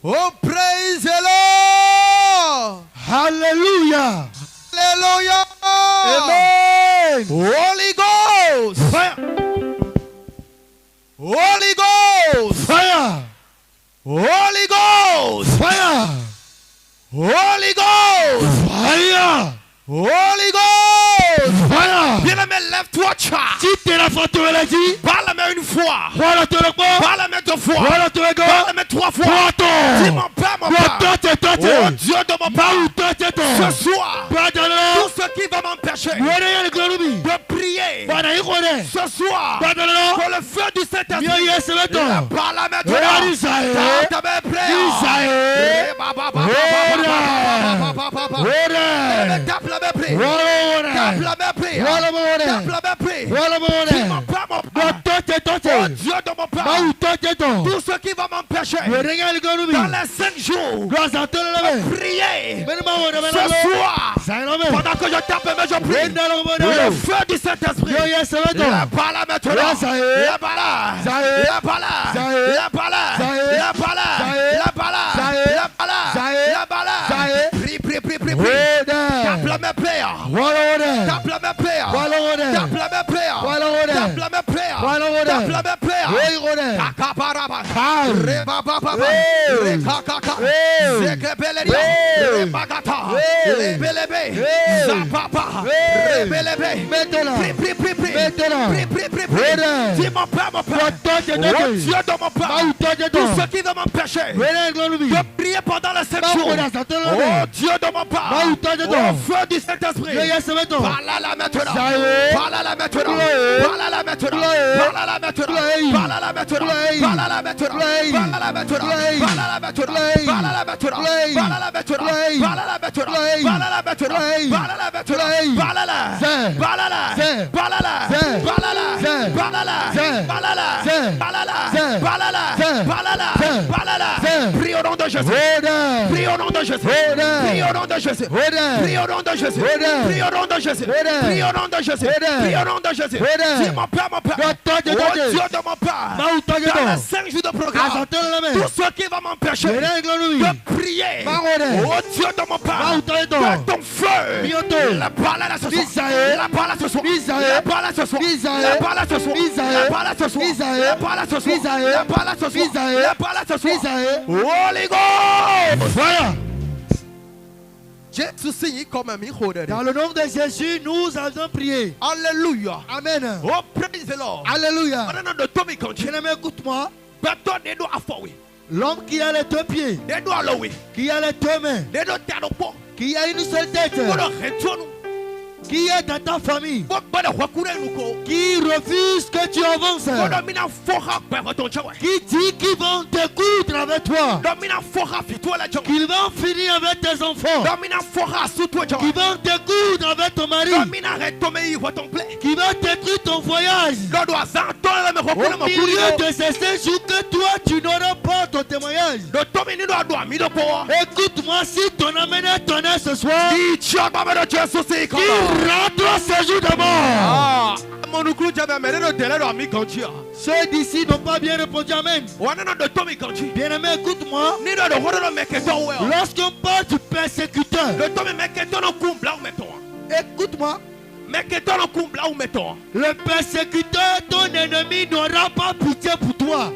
Oh, praise the Lord. Hallelujah. Hallelujah. Amen. Holy Ghost. Fire. Holy Ghost. Fire. Holy Ghost. Fire. Holy Ghost. Fire. Holy Ghost. Fire. Bien-aimé, lève-toi, tcha. Si tu es la faute, tu l'as dit. Parle-moi une fois. Voilà ton repas. Parle-moi deux fois. Voilà ton repas. Parle-moi trois fois. Dis mon père, mon père. Oh Dieu de mon père. Ce soir, tout ce qui va m'empêcher de prier. Ce soir, pour le feu du Saint-Esprit. Parle-moi tout ce qui va m'empêcher dans les 5 jours de prier ce soir, pendant que je tape mais je prie, le feu du Saint-Esprit, la bala maintenant, la bala, la bala, la bala, la bala, la bala, la bala, la bala, prie, prie, prie, prie, prie, tape mes pères, tape mes pères, tape mes pères, tape mes pères, tape mes pères, kakabaraba, rebababa, rekakaka, zekebeleria, rebagata, rebelebe, zapapa, rebelebe, prie, prie, prie, prie, prie, prie, prie, prie, dis mon père, mon père, oh Dieu de mon père, tout ce qui va m'empêcher de prier pendant les 5 jours, oh Dieu de mon père, au feu du Saint-Esprit, parle à la maintenant, parle à la maintenant, parle à la maintenant, parle à la maintenant, parle à la maintenant, parle à la maintenant, parle à la maintenant, parle à la maintenant, parle à la maintenant, parle à la maintenant, parle à la maintenant, parle à la maintenant, parle à la maintenant, parle à la, parle à la, parle à la, parle à la, parle à la, parle à la, parle à la, parle à la, parle à la, parle à la, prie au nom de Jésus, prie au nom de Jésus, prie au nom de Jésus, prie au nom de Jésus, prie au nom de Jésus, prie au nom de Jésus, prie au nom de Jésus, dis mon père, oh Dieu de mon père, dans les 5 jours de programme, tout ce qui va m'empêcher de prier, oh Dieu de mon père, de ton feu, la parole à ce soir, la parole à ce soir, la parole à ce soir, la parole à ce soir, la parole à ce soir, la parole à ce soir, la parole à ce soir, la parole à ce soir, Holy Ghost, fire. Dans le nom de Jésus, nous allons prier. Alléluia. Amen. Oh, praise the Lord. Alléluia. Bien-aimé, écoute-moi. L'homme qui a les 2 pieds, qui a les 2 mains, qui a une seule tête, qui est dans ta famille, qui refuse que tu avances, qui dit qu'ils vont te coudre avec toi, qu'ils vont finir avec tes enfants, qu'ils vont te coudre avec ton mari, qui vont détruire ton voyage. Au milieu de ces 5 jours que toi tu n'auras pas ton témoignage. Écoute-moi, si ton âme est tonnée ce soir, rentre ce jour de mort. Ceux d'ici n'ont pas bien répondu amen. Bien-aimé, écoute-moi. Lorsqu'on parle du persécuteur, écoute-moi. Le persécuteur, ton ennemi, n'aura pas pitié pour toi.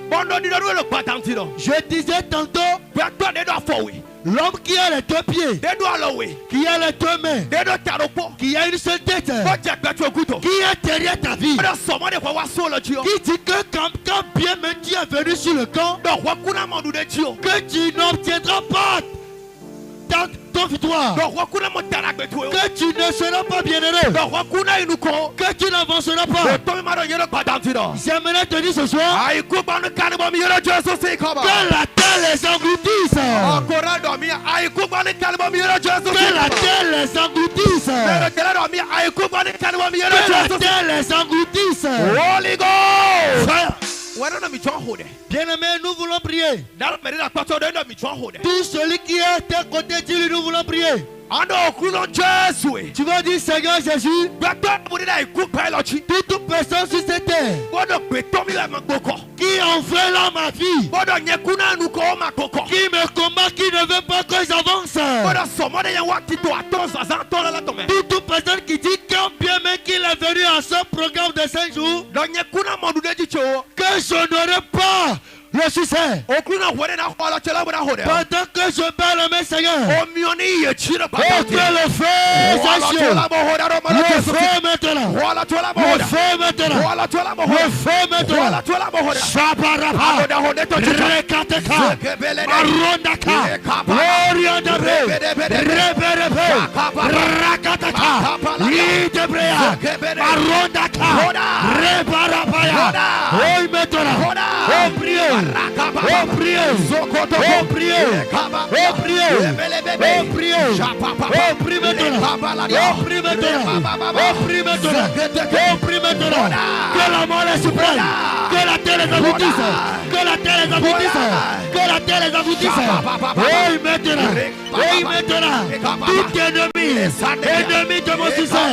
Je disais tantôt, l'homme qui a les 2 pieds, qui a les 2 mains, qui a une seule tête, qui est derrière ta vie, qui dit que quand bien même tu es venu sur le camp, que tu n'obtiendras pas ton victoire, que tu ne seras pas bien heureux, que tu n'avanceras pas. J'aimerais te dire ce soir que la terre les engloutisse, que la terre les engloutisse, que la terre les engloutisse. Holy Ghost. Bien-aimé, nous voulons prier. Tout celui qui est à tes côtés, dis-lui, nous voulons prier. Tu vas dire Seigneur Jésus, toute personne sur cette terre qui enfreint là ma vie, qui me combat, qui ne veut pas que j'avance, toute personne qui dit quand bien même qu'il est venu à ce programme de 5 jours, que je n'aurai pas le succès. Pendant que je parle à mes seigneurs, que le feu s'achève. Le feu maintenant. Le feu maintenant. Le feu maintenant. Shabaraba. Rekateka. Marondaka. Oriandabe. Reberebe. Rakataka. Lidebrea. Marondaka. Rebarabaya. Oui maintenant. On prie. Oh priez, oh priez, oh priez, oh priez, oh prie maintenant, oh prie maintenant, oh prie maintenant, oh prie maintenant, que la mort est suprême, que la terre les aboutisse, que la terre les aboutisse, que la terre les aboutisse, oui maintenant, tout ennemi de mon succès,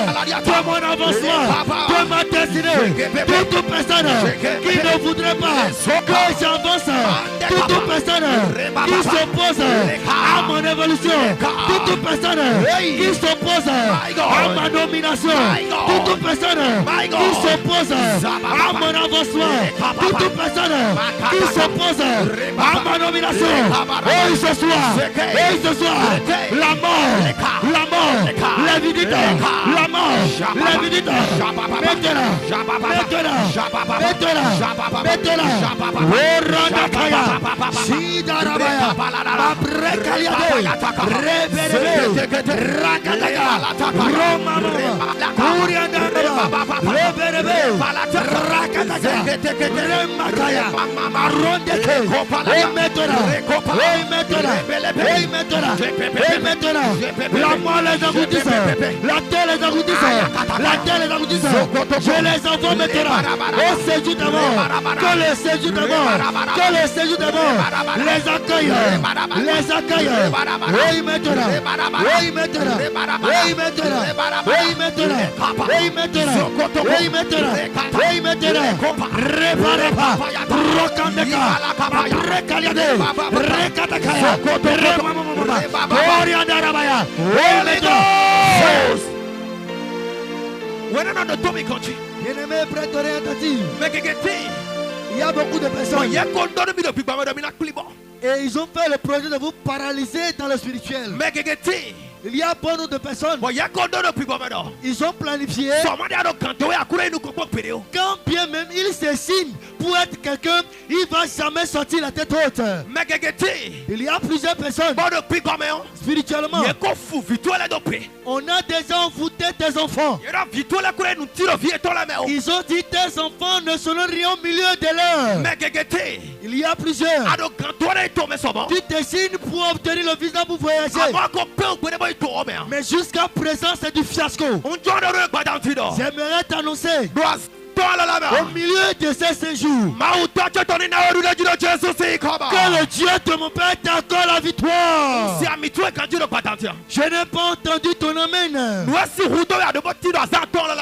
de mon avancement, de ma destinée, toute personne qui ne voudrait pas que j'avance, toute personne qui s'oppose à mon évolution, toute personne qui s'oppose à ma nomination, toute personne qui s'oppose à mon avancement, toute personne qui s'oppose à ma nomination, et ce soir, la mort, la visite, la mort, la visite, maintenant, Randakaya, Sidarabaya, Abrekaliade, Reberebe, Rakataka, Roma, Kuriandara, Reberebe, Rakataka, Remakaya, Arondeke, maintenant, la mort les aboutisse, la terre les aboutisse, la terre les aboutisse, je les envoie maintenant au séjour de mort, que le séjour de mort, que le séjour de mort les accueille, oui maintenant, réparez pas, Rokandeka, Rekaliade, Rekatakaya, Oriandarabaya, oui maintenant. When I'm not the Tommy country, il y a beaucoup de personnes et ils ont fait le projet de vous paralyser dans le spirituel. Il y a beaucoup nombre de personnes. Ils ont planifié. Quand bien même il se signe pour être quelqu'un, il ne va jamais sortir la tête haute. Il y a plusieurs personnes. Spirituellement, on a déjà envoûté tes enfants. Ils ont dit tes enfants ne seront rien au milieu de l'heure. Il y a plusieurs. Tu te signes pour obtenir le visa pour voyager. Mais jusqu'à présent, c'est du fiasco. J'aimerais t'annoncer au milieu de ces séjours que le Dieu de mon Père t'accorde la victoire. Je n'ai pas entendu ton amen.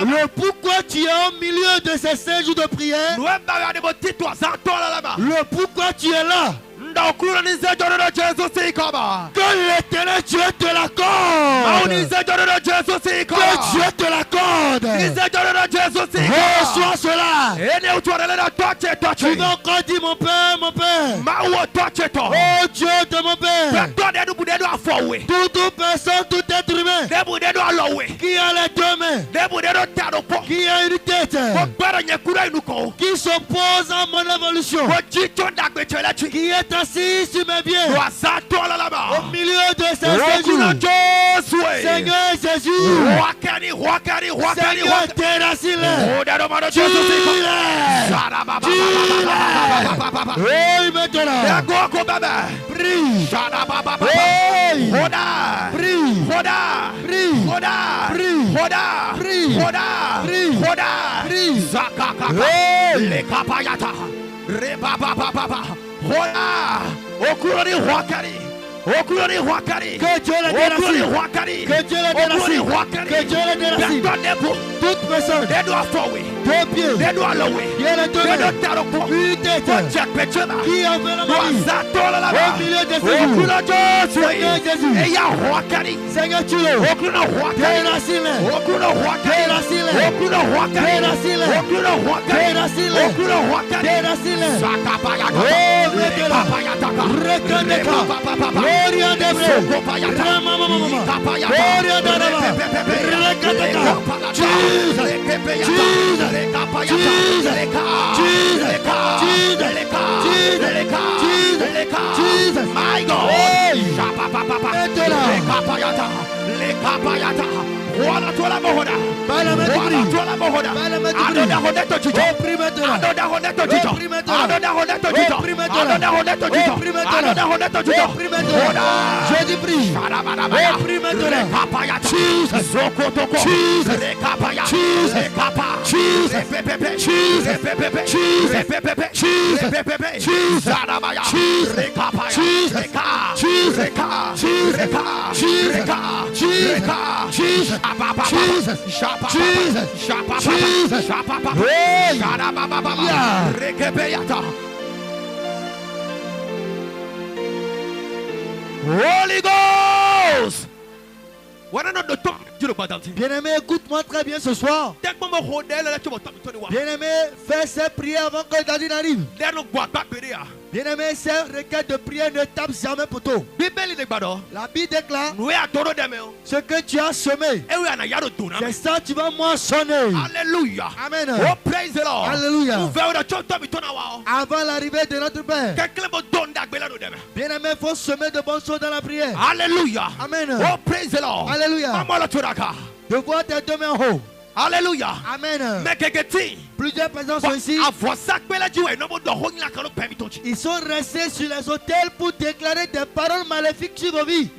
Le pourquoi tu es au milieu de ces séjours de prière. Le pourquoi tu es là. Que l'éternel Dieu te l'accorde. Que Dieu te l'accorde. Reçois cela. Tu vas encore dire mon Père, mon Père. Oh Dieu de mon Père. Toute personne, tout être humain qui a les deux mains, qui a une tête, qui s'oppose à mon évolution, qui est assis sur mes biens, au milieu de ces séjours, Seigneur Jésus, Seigneur terrasse-les, oui maintenant, prie, Que Dieu les déracine. Que Dieu les déracine. Que Dieu les déracine. Toute personne. Deux pieds. Qui est le domaine. Une tête. Qui a fait la magie. Au milieu de ce jour. Seigneur Jésus. Seigneur, tu l'es. Déracine-les. Déracine-les. Déracine-les. Déracine-les. Oh, mettez-la. Reconnais-la. Gloria de Dieu. Ramamamama. Gloria de Dieu. Reconnais-la. Jesus. Jesus. My God. Voilà toi la mohoda. Voilà toi la mohoda. Adona honeto chicho. Adona honeto chicho. Adona honeto chicho. Adona honeto chicho. Adona honeto chicho. Je dis prie. Jesus. Sokotoko. Jesus. Rekapaya. Jesus. Rekapa. Jesus. Pepepe. Jesus. Pepepe. Jesus. Pepepe. Jesus. Pepepe. Jesus. Adamaya. Jesus. Rekapaya. Jesus. Reka. Jesus. Reka. Jesus. Reka. Jesus. Reka. Jesus. Jesus. Jesus, Jesus, Jesus, Holy Ghost. Bien-aimé, écoute-moi très bien ce soir. Bien-aimé, fais ces prières avant que Dadine arrive. Bien-aimé, ces requêtes de prière ne tapent jamais poteau. La Bible déclare ce que tu as semé. C'est ça que tu vas moissonner. Alléluia. Amen. Oh, praise the Lord. Alléluia. Avant l'arrivée de notre Père. Bien-aimé, il faut semer de bonnes choses dans la prière. Alléluia. Amen. Oh, praise the Lord. Alléluia. De voir tes deux mains en haut. Alléluia. Amen. Plusieurs personnes sont ici. Ils sont restés sur les autels pour déclarer des paroles maléfiques sur vos vies.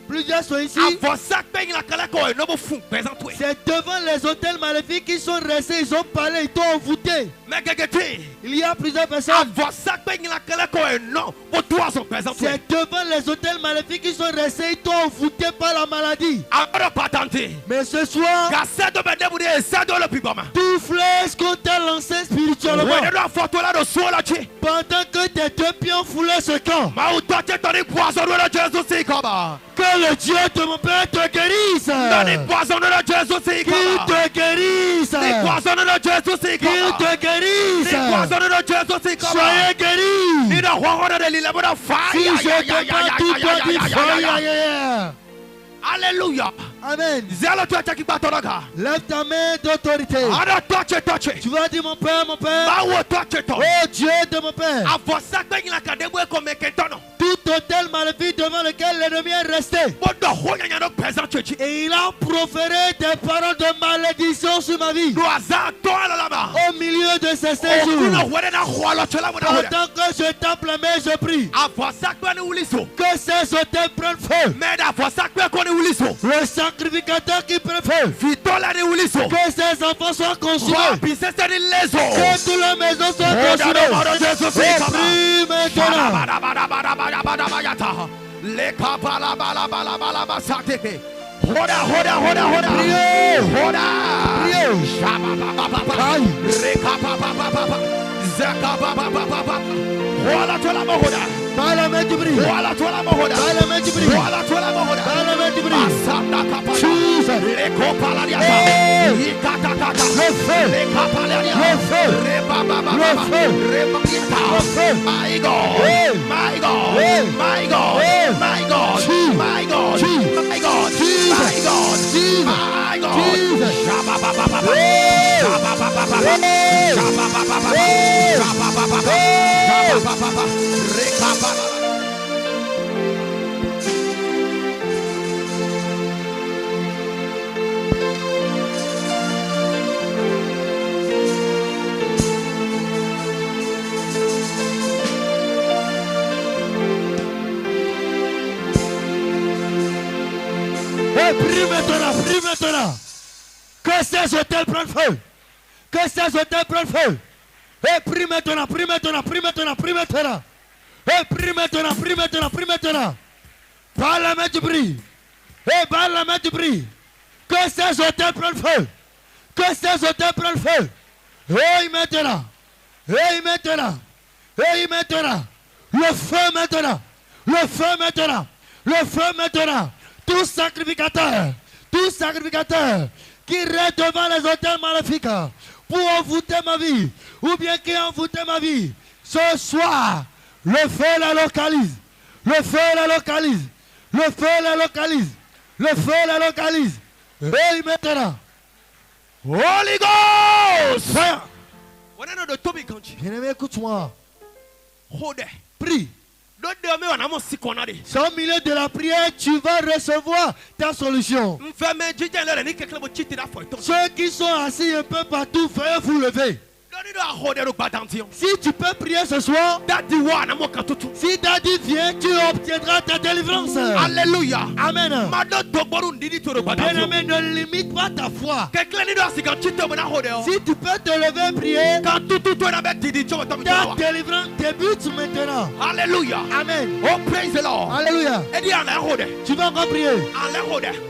Plusieurs sont ici. C'est devant les hôtels maléfiques qu'ils sont restés, ils ont parlé, ils t'ont envoûté. Il y a plusieurs personnes. C'est devant les hôtels maléfiques qu'ils sont restés, ils t'ont envoûté par la maladie. Mais ce soir, tout flèche qu'on t'a lancé spirituellement, pendant que tes deux pieds ont foulé ce camp, que le Dieu de mon Père te guérisse. Qu'il te guérisse. Qu'il te guérisse. Soyez guéris. Si je te parle tout toi, dis fire. Alléluia. Amen. Lève ta main d'autorité. Tu vas dire mon Père, mon Père. Oh Dieu de mon Père. Tout hôtel maléfique devant lequel l'ennemi est resté. Et il a proféré des paroles de malédiction sur ma vie. Au milieu de ces séjours. Pendant que je tape la main, je prie. Que ces hôtels prennent feu. Le sacrificateur qui prend feu. Que ses enfants soient consumés. Que toute la maison soit consumée. Et prie maintenant. Voilà toi la mohoda. Par la main du bris. Voilà toi la mohoda. Par la main du bris. Voilà toi la mohoda. Par la main du bris. Jesus. Le feu. Le feu. Le feu. My God. My God. My God. My God. My God. My God. My God. My Prie maintenant. Que ces hôtels prennent feu. Que ces hôtels prennent feu. Et prie maintenant, prie maintenant, prie maintenant, prie maintenant. Et prie maintenant, prie maintenant, prie maintenant. Par la main, tu pries. Et par la main, tu pries. Que ces autels prennent feu. Que ces autels prennent feu. Et maintenant. Et maintenant. Et maintenant. Le feu maintenant. Le feu maintenant. Le feu maintenant. Tout sacrificateur qui reste devant les autels maléfiques pour envoûter ma vie, ou bien qui a envoûté ma vie, ce soir, le feu la localise. Le feu la localise. Le feu la localise. Le feu la localise. Et maintenant. Holy Ghost! Fire! Bien-aimé, écoute-moi. Prie. Sans milieu de la prière, tu vas recevoir ta solution. Ceux qui sont assis un peu partout, faites vous lever. Si tu peux prier ce soir, si Daddy vient, tu obtiendras ta délivrance. Alléluia. Amen. Bien-aimé, ne limite pas ta foi. Si tu peux te lever et prier, ta délivrance débute maintenant. Alléluia. Amen. Oh, praise the Lord. Alléluia. Tu vas encore prier.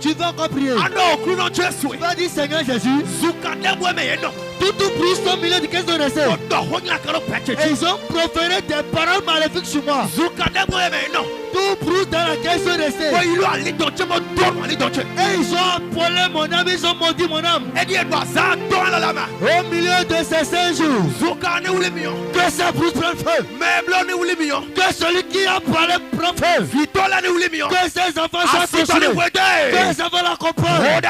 Tu vas encore prier. Tu vas dire, Seigneur Jésus, tout bruit au milieu du caisse de recette. Et ils ont proféré des paroles maléfiques sur moi. Tout bruit dans la caisse de recette. Et ils ont appelé mon âme, ils ont maudit mon âme. Au milieu de ces 5 jours, que ça bruit prenne feu. Que celui qui a parlé prenne feu. Que ses enfants soient consolés. Que les enfants l'accompagnent.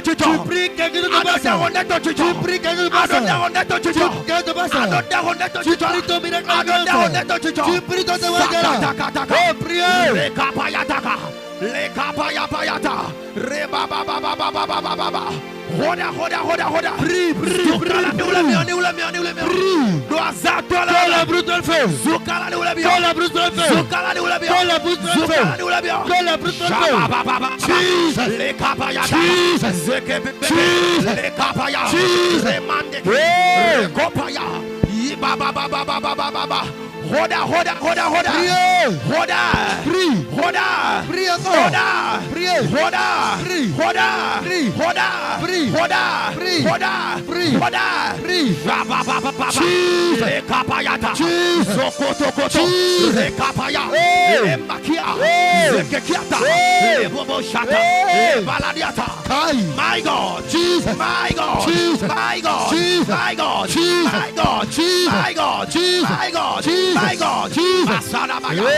Tu pries quelqu'un de Bassa. Tu pries quelqu'un de Bassa. Tu pries ton miracle. Tu pries ton témoignage. Oh, priez. Le kapaya payata, reba baba baba baba baba. Hoda. Prie. La brute de feu. La brute de feu. La brute de feu. La brute de feu. Jesus. Le kapaya. Jesus. Le kapaya. Remande. Kopaya. Baba. Hoda. My God, Jesus, my God, Jesus, my God, Jesus, my God, Jesus, my God, Jesus, my God, Jesus, my God, Jesus, my God, Jesus.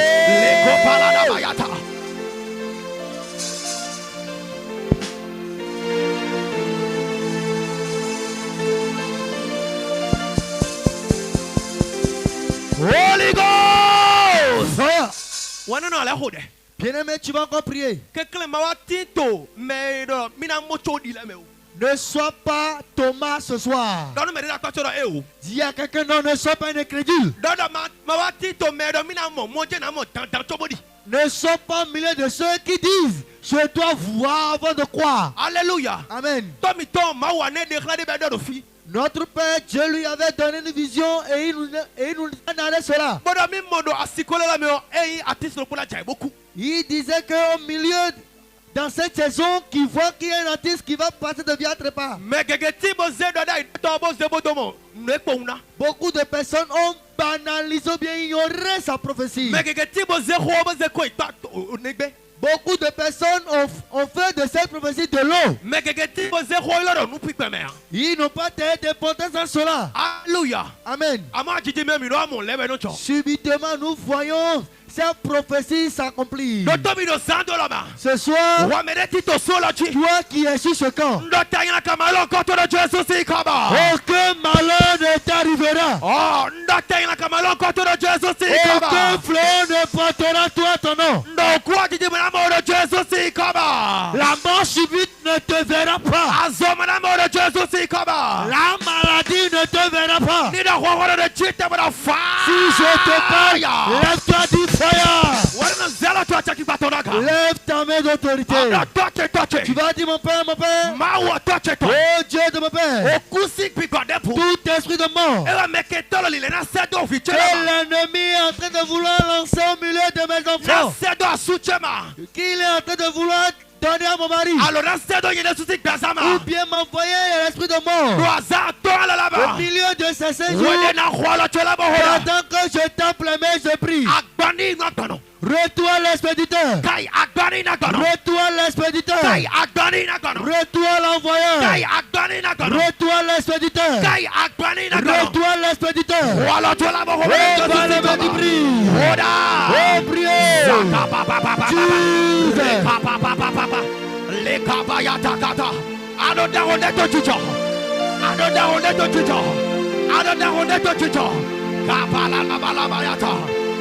Holy Ghost. Bien-aimé, tu vas encore prier. Ne sois pas Thomas ce soir. Dis à quelqu'un, non, ne sois pas un incrédule. Ne sois pas au milieu de ceux qui disent, je dois voir avant de croire. Alléluia. Amen. Notre Père, Dieu lui avait donné une vision et il nous donnait cela. Il disait qu'au milieu, dans cette saison, qu'il voit qu'il y a un artiste qui va passer de vie à trépas. Beaucoup de personnes ont banalisé ou bien ignoré sa prophétie. Beaucoup de personnes ont fait de cette prophétie de l'eau. Ils n'ont pas d'importance dans cela. Alléluia. Amen. Subitement, nous voyons cette prophétie s'accomplit. Ce soir, toi qui es sur ce camp, aucun malheur ne t'arrivera. Aucun flot ne portera toi ton nom. La mort subite ne te verra pas. La maladie ne te verra pas. Si je te parle, lève-toi du fire. Lève ta main d'autorité. Tu vas dire mon père, oh Dieu de mon père, tout esprit de mort que l'ennemi est en train de vouloir lancer au milieu de mes enfants, qu'il est en train de vouloir donner à mon mari, ou bien m'envoyer l'esprit de mort au milieu de ces 5 jours, pendant que je tape les mains, je prie. Retourne l'expéditeur. Retourne l'expéditeur. Retourne l'envoyeur. Retourne l'expéditeur. Retourne l'expéditeur. Retourne le main du prix. Oh, priez.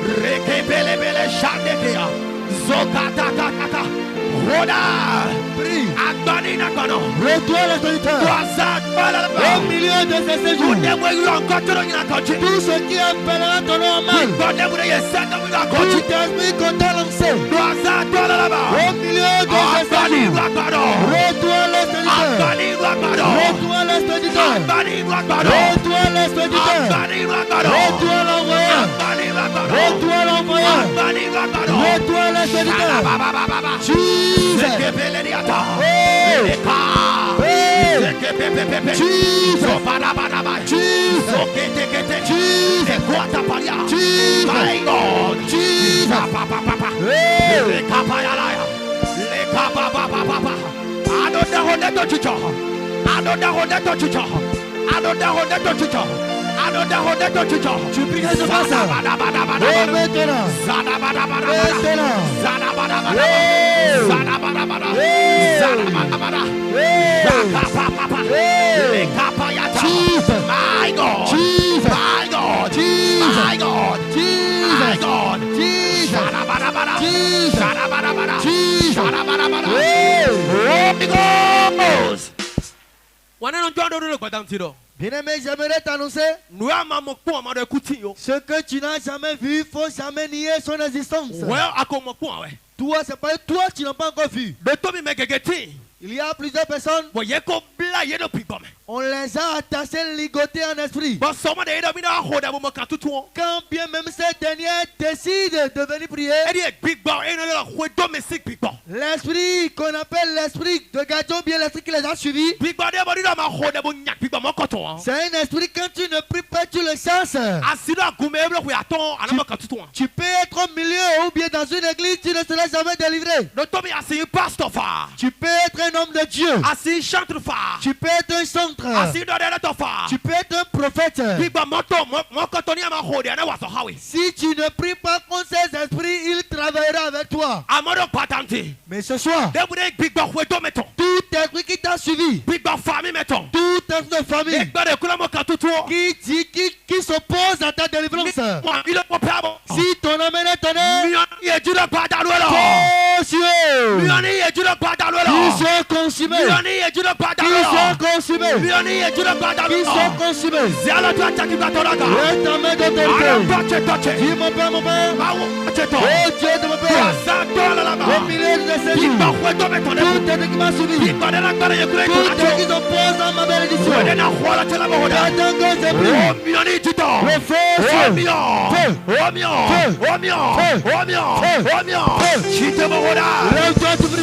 Rekebelebele shandekea zokata kata roda prie agbanina kono retourne l'expéditeur au milieu de ces séjours. Tout ce qui appellera ton nom en mal, tout esprit qu'on t'a lancé au milieu de ces séjours, retourne l'expéditeur. Retourne l'expéditeur. Retourne l'expéditeur. Retourne l'envoyeur. Retourne l'envoyeur. Retourne l'expéditeur. Jesus. Tu prieras ce matin. Bien-aimé, j'aimerais t'annoncer ce que tu n'as jamais vu, il ne faut jamais nier son existence. Toi, c'est pas toi, tu n'as pas encore vu. Il y a plusieurs personnes, on les a attachés, ligotés en esprit. Quand bien même ces derniers décident de venir prier, l'esprit qu'on appelle l'esprit de gardien, bien l'esprit qui les a suivis, c'est un esprit, quand tu ne pries pas, tu le chasses. Tu peux être au milieu ou bien dans une église, tu ne seras jamais délivré. Tu peux être un homme de Dieu. Tu peux être un centre. Tu peux être un prophète. Si tu ne pries pas contre ces esprits, il travaillera avec toi. Mais ce soir, tout esprit qui t'a suivi, tout esprit de famille qui s'oppose à ta délivrance, si ton âme est étonnée, ils sont consumés. Ils sont consumés. Ils sont consumés. Lève ta main d'autorité. Dis mon père, mon père. Oh Dieu de mon père. Au milieu de ces jours, tout est qui m'a suivi, tout est qui s'oppose à ma bénédiction, j'attends que c'est pris. Le feu, lève-toi tout prie.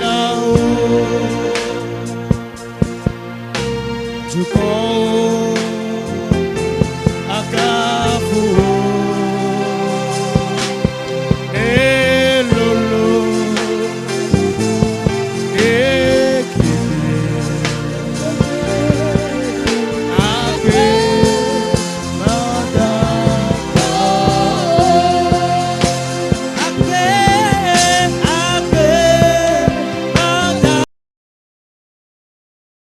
Now